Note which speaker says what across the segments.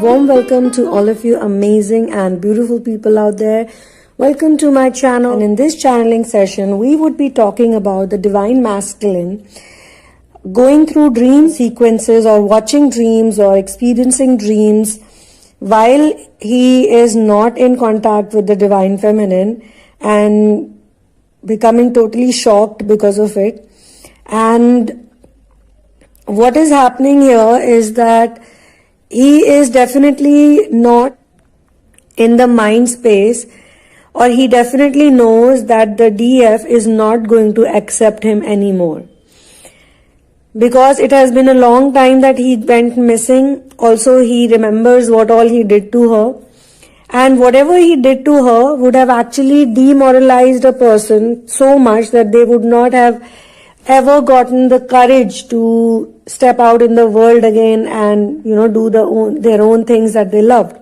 Speaker 1: warm welcome to all of you amazing and beautiful people out there. Welcome to my channel, and in this channeling session we would be talking about the divine masculine going through dream sequences or watching dreams or experiencing dreams while he is not in contact with the divine feminine and becoming totally shocked because of it. And what is happening here is that he is definitely not in the mind space, or he definitely knows that the DF is not going to accept him anymore. Because it has been a long time that he went missing. Also, he remembers what all he did to her. And whatever he did to her would have actually demoralized a person so much that they would not have ever gotten the courage to step out in the world again and, do their own things that they loved.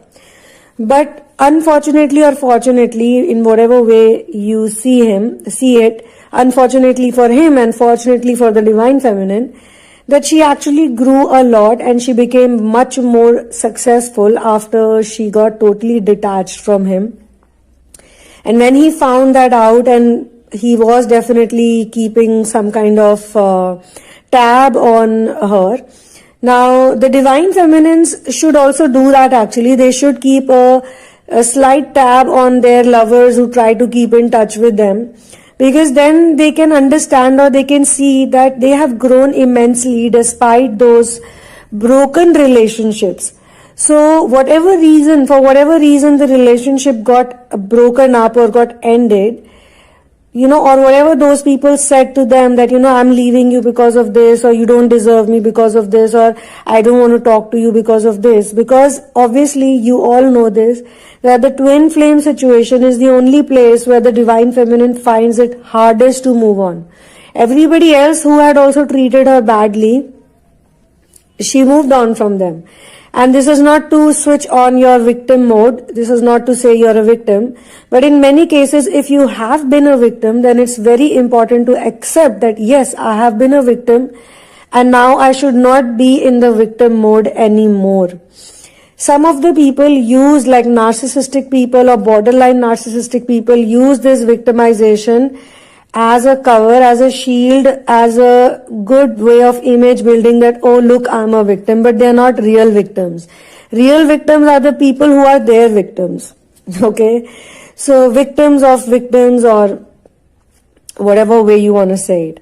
Speaker 1: But unfortunately or fortunately, in whatever way you see it, unfortunately for him and fortunately for the divine feminine, that she actually grew a lot and she became much more successful after she got totally detached from him. And when he found that out, and he was definitely keeping some kind of tab on her. Now, the divine feminines should also do that actually. They should keep a slight tab on their lovers who try to keep in touch with them. Because then they can understand, or they can see that they have grown immensely despite those broken relationships. So for whatever reason the relationship got broken up or got ended, or whatever those people said to them that, I'm leaving you because of this, or you don't deserve me because of this, or I don't want to talk to you because of this. Because obviously you all know this, that the twin flame situation is the only place where the divine feminine finds it hardest to move on. Everybody else who had also treated her badly, she moved on from them. And this is not to switch on your victim mode. This is not to say you're a victim. But in many cases, if you have been a victim, then it's very important to accept that, yes, I have been a victim and now I should not be in the victim mode anymore. Some of the people use, like narcissistic people or borderline narcissistic people, use this victimization as a cover, as a shield, as a good way of image building that, oh look, I'm a victim, but they're not real victims. Real victims are the people who are their victims. Okay? So victims of victims, or whatever way you want to say it.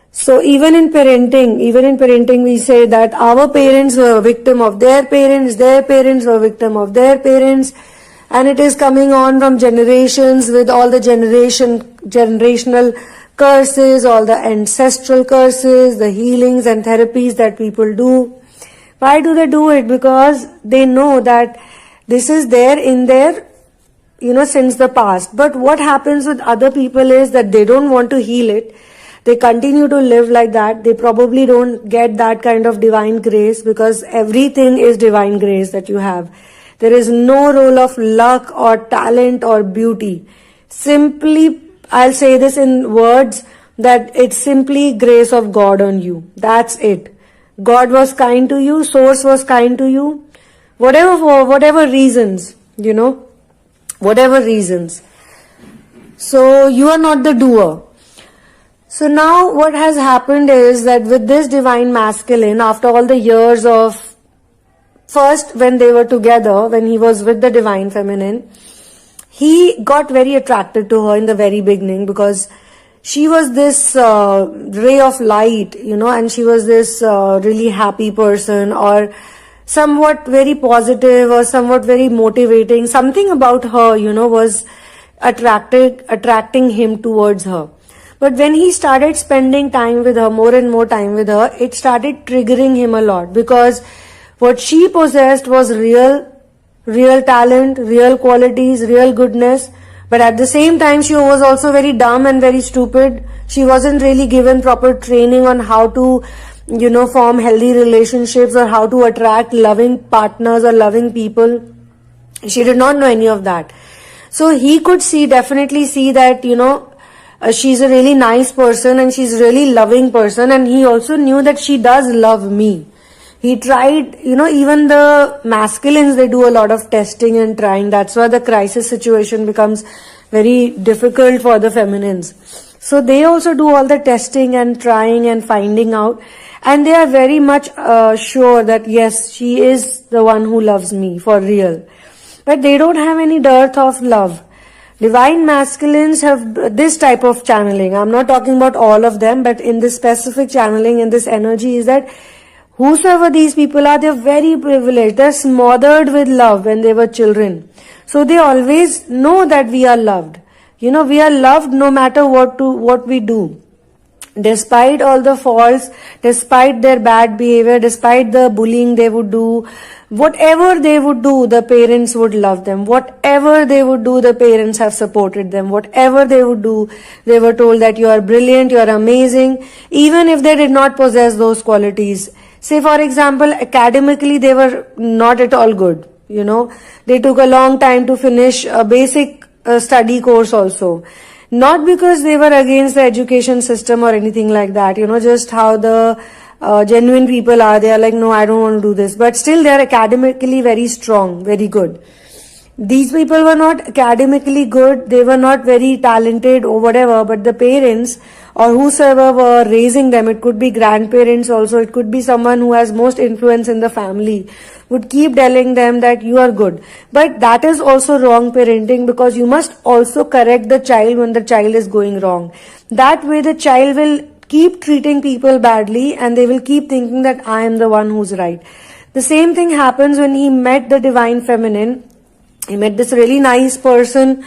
Speaker 1: So even in parenting we say that our parents were a victim of their parents were victim of their parents. And it is coming on from generations with all the generational curses, all the ancestral curses, the healings and therapies that people do. Why do they do it? Because they know that this is there in their, since the past. But what happens with other people is that they don't want to heal it. They continue to live like that. They probably don't get that kind of divine grace, because everything is divine grace that you have. There is no role of luck or talent or beauty. Simply, I'll say this in words, that it's simply grace of God on you. That's it. God was kind to you, Source was kind to you, for whatever reasons, whatever reasons. So you are not the doer. So now what has happened is that with this divine masculine, after all the years of, first, when they were together, when he was with the divine feminine, he got very attracted to her in the very beginning, because she was this ray of light, and she was this really happy person, or somewhat very positive, or somewhat very motivating. Something about her, was attracting him towards her. But when he started spending time with her, more and more time with her, it started triggering him a lot, because what she possessed was real talent, real qualities, real goodness. But at the same time, she was also very dumb and very stupid. She wasn't really given proper training on how to, form healthy relationships, or how to attract loving partners or loving people. She did not know any of that. So he could definitely see that, she's a really nice person and she's a really loving person. And he also knew that she does love me. He tried, even the masculines, they do a lot of testing and trying. That's why the crisis situation becomes very difficult for the feminines. So they also do all the testing and trying and finding out. And they are very much sure that yes, she is the one who loves me for real. But they don't have any dearth of love. Divine masculines have this type of channeling. I'm not talking about all of them, but in this specific channeling, in this energy, is that whosoever these people are, they're very privileged. They're smothered with love when they were children. So they always know that we are loved. We are loved no matter what we do. Despite all the faults, despite their bad behavior, despite the bullying they would do, whatever they would do, the parents would love them. Whatever they would do, the parents have supported them. Whatever they would do, they were told that you are brilliant, you are amazing, even if they did not possess those qualities. Say, for example, academically, they were not at all good. They took a long time to finish a basic study course also. Not because they were against the education system or anything like that, just how the genuine people are. They are like, no, I don't want to do this. But still they are academically very strong, very good. These people were not academically good, they were not very talented or whatever, but the parents or whosoever were raising them, it could be grandparents also, it could be someone who has most influence in the family, would keep telling them that you are good. But that is also wrong parenting, because you must also correct the child when the child is going wrong. That way the child will keep treating people badly and they will keep thinking that I am the one who's right. The same thing happens when he met the divine feminine. He met this really nice person,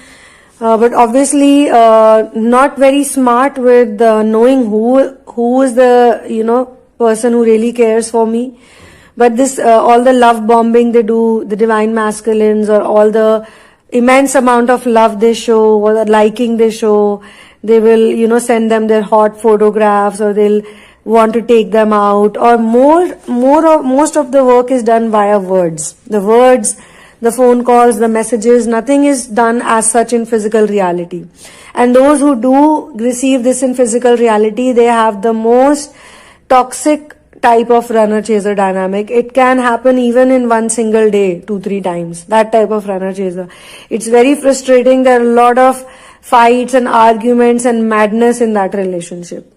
Speaker 1: but obviously not very smart with knowing who is the person who really cares for me. But this all the love bombing they do, the divine masculines, or all the immense amount of love they show or the liking they show, they will send them their hot photographs, or they'll want to take them out, or most of the work is done via words. The words, the phone calls, the messages, nothing is done as such in physical reality. And those who do receive this in physical reality, they have the most toxic type of runner-chaser dynamic. It can happen even in one single day, 2-3 times. That type of runner-chaser. It's very frustrating. There are a lot of fights and arguments and madness in that relationship.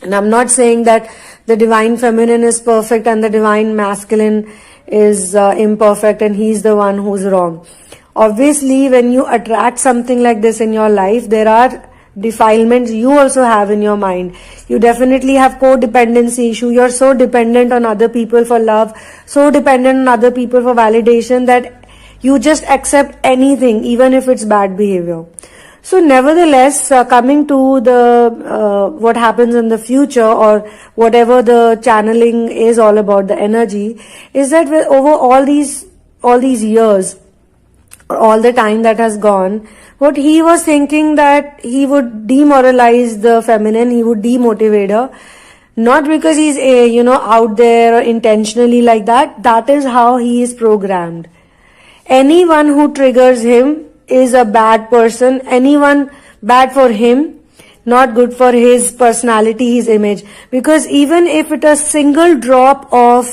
Speaker 1: And I'm not saying that the divine feminine is perfect and the divine masculine is imperfect and he's the one who's wrong. Obviously, when you attract something like this in your life, there are defilements you also have in your mind. You definitely have codependency issue. You're so dependent on other people for love, so dependent on other people for validation, that you just accept anything, even if it's bad behavior. So nevertheless, coming to the what happens in the future, or whatever the channeling is all about, the energy, is that over all these years, or all the time that has gone, what he was thinking, that he would demoralize the feminine, he would demotivate her, not because he's out there or intentionally like that. That is how he is programmed. Anyone who triggers him is a bad person. Anyone bad for him, not good for his personality, his image. Because even if it a single drop of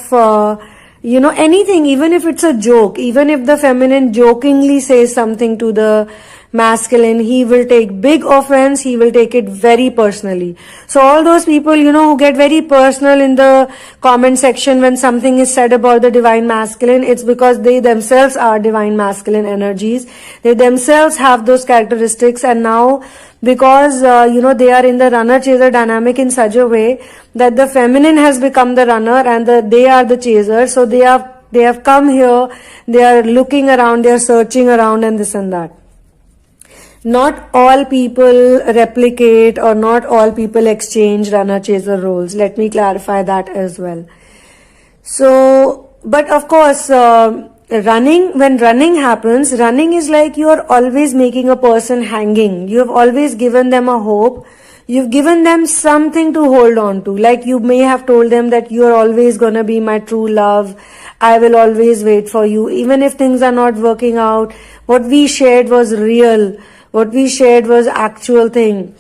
Speaker 1: anything, even if it's a joke, even if the feminine jokingly says something to the masculine, he will take big offense, he will take it very personally. So all those people, who get very personal in the comment section when something is said about the divine masculine, it's because they themselves are divine masculine energies. They themselves have those characteristics, and now because, they are in the runner-chaser dynamic in such a way that the feminine has become the runner and they are the chaser. So they have come here, they are looking around, they are searching around and this and that. Not all people replicate, or not all people exchange runner-chaser roles. Let me clarify that as well. So, but of course, when running happens, running is like you are always making a person hanging. You have always given them a hope. You've given them something to hold on to. Like you may have told them that you are always gonna be my true love. I will always wait for you. Even if things are not working out, what we shared was real. What we shared was actual thing.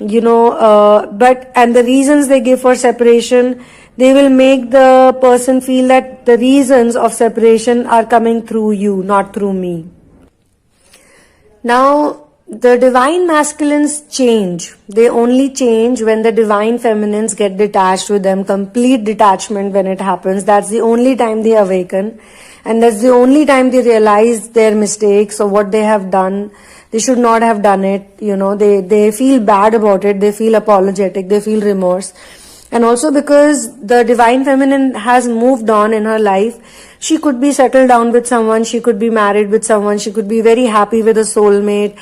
Speaker 1: and the reasons they give for separation, they will make the person feel that the reasons of separation are coming through you, not through me. Now, the divine masculines change. They only change when the divine feminines get detached with them. Complete detachment when it happens. That's the only time they awaken. And that's the only time they realize their mistakes or what they have done. They should not have done it. They feel bad about it. They feel apologetic. They feel remorse. And also because the divine feminine has moved on in her life, she could be settled down with someone, she could be married with someone, she could be very happy with a soulmate,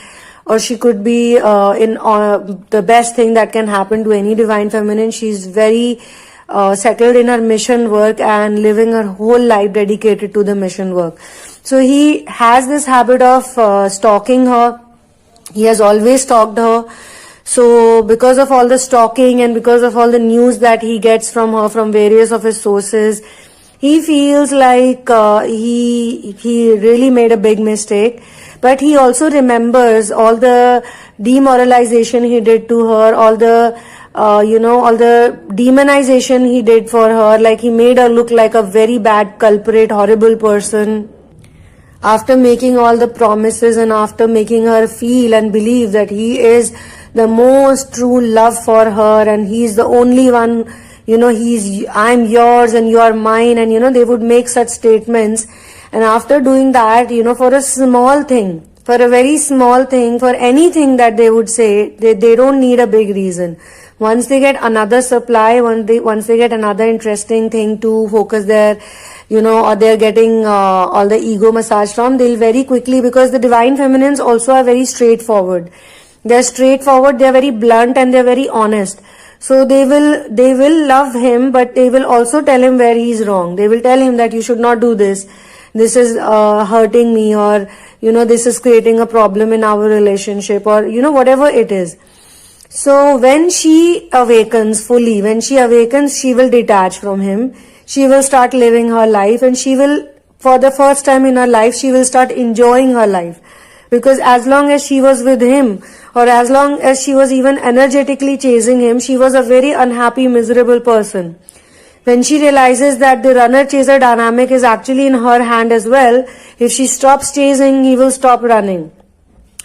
Speaker 1: or she could be the best thing that can happen to any divine feminine. She's very settled in her mission work and living her whole life dedicated to the mission work. So he has this habit of stalking her. He has always stalked her. So because of all the stalking and because of all the news that he gets from her from various of his sources, he feels like he really made a big mistake. But he also remembers all the demoralization he did to her, all the all the demonization he did for her, like he made her look like a very bad culprit, horrible person. After making all the promises and after making her feel and believe that he is the most true love for her and he's the only one, I'm yours and you are mine, and they would make such statements. And after doing that, for a small thing, for a very small thing, for anything that they would say, they don't need a big reason. Once they get another supply, once they get another interesting thing to focus their, or they're getting all the ego massage from, they'll very quickly, because the divine feminines also are very straightforward. They're straightforward, they're very blunt, and they're very honest. So they will love him, but they will also tell him where he's wrong. They will tell him that you should not do this. This is hurting me, or this is creating a problem in our relationship, or whatever it is. So when she awakens fully, she will detach from him. She will start living her life, and she will, for the first time in her life, she will start enjoying her life. Because as long as she was with him, or as long as she was even energetically chasing him, she was a very unhappy, miserable person. When she realizes that the runner-chaser dynamic is actually in her hand as well, if she stops chasing, he will stop running.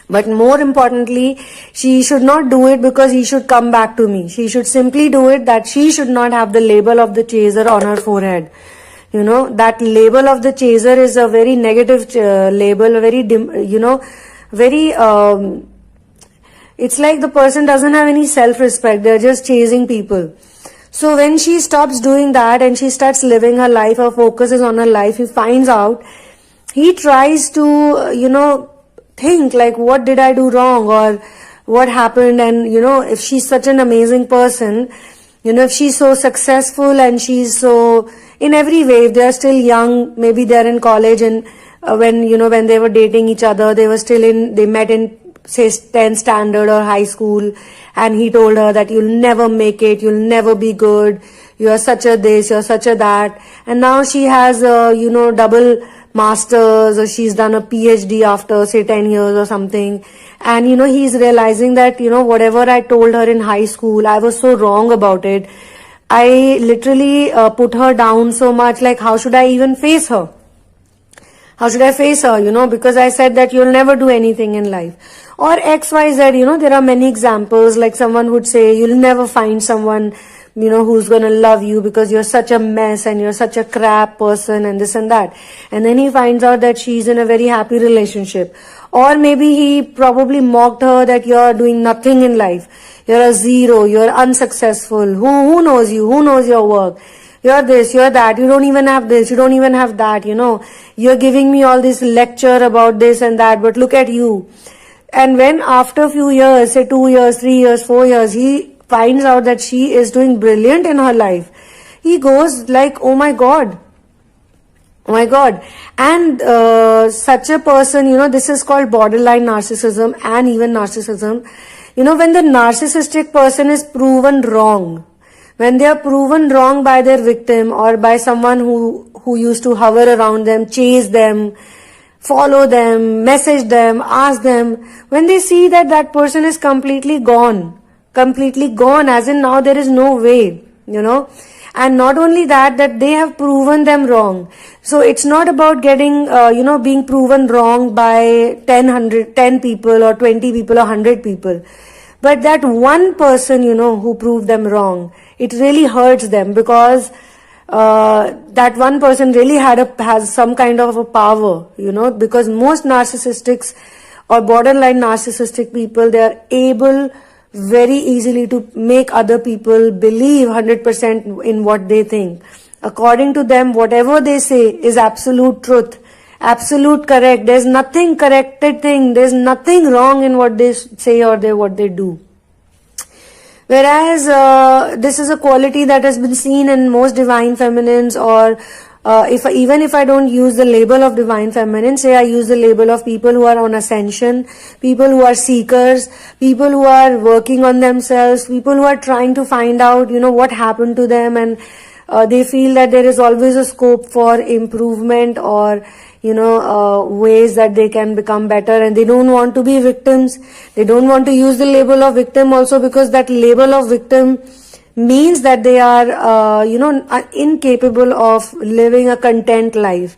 Speaker 1: But more importantly, she should not do it because he should come back to me. She should simply do it that she should not have the label of the chaser on her forehead. That label of the chaser is a very negative label, it's like the person doesn't have any self-respect. They're just chasing people. So when she stops doing that and she starts living her life, her focus is on her life, he finds out, he tries to, think like, what did I do wrong, or what happened? And, if she's such an amazing person, if she's so successful and she's so, in every way, if they're still young, maybe they're in college, and when they were dating each other, they met in, say, 10th standard or high school, and he told her that you'll never make it, you'll never be good, you're such a this, you're such a that. And now she has double masters, or she's done a PhD after, say, 10 years or something. And he's realizing that whatever I told her in high school, I was so wrong about it. I literally put her down so much, like, how should I even face her? How should I face her, because I said that you'll never do anything in life. Or XYZ, there are many examples, like someone would say, you'll never find someone, who's gonna love you because you're such a mess and you're such a crap person and this and that. And then he finds out that she's in a very happy relationship. Or maybe he probably mocked her that you're doing nothing in life. You're a zero, you're unsuccessful. Who knows you? Who knows your work? You're this, you're that, you don't even have this, you don't even have that, You're giving me all this lecture about this and that, but look at you. And when after a few years, say 2 years, 3 years, 4 years, he finds out that she is doing brilliant in her life, he goes like, oh my God. Oh my God. And such a person, this is called borderline narcissism and even narcissism. When the narcissistic person is proven wrong, when they are proven wrong by their victim or by someone who used to hover around them, chase them, follow them, message them, ask them, when they see that that person is completely gone, completely gone, as in now there is no way, you know. And not only that, that they have proven them wrong. So it's not about getting, being proven wrong by 10 people or 20 people or 100 people. But that one person, who proved them wrong, it really hurts them, because that one person really has some kind of a power, because most narcissistics or borderline narcissistic people, they are able very easily to make other people believe 100% in what they think. According to them, whatever they say is absolute truth, absolute correct. There's nothing corrected thing. There's nothing wrong in what they say or what they do. Whereas this is a quality that has been seen in most divine feminines, or even if I don't use the label of divine feminine, say I use the label of people who are on ascension, people who are seekers, people who are working on themselves, people who are trying to find out, what happened to them, and they feel that there is always a scope for improvement, or ways that they can become better, and they don't want to be victims. They don't want to use the label of victim also, because that label of victim means that they are, incapable of living a content life.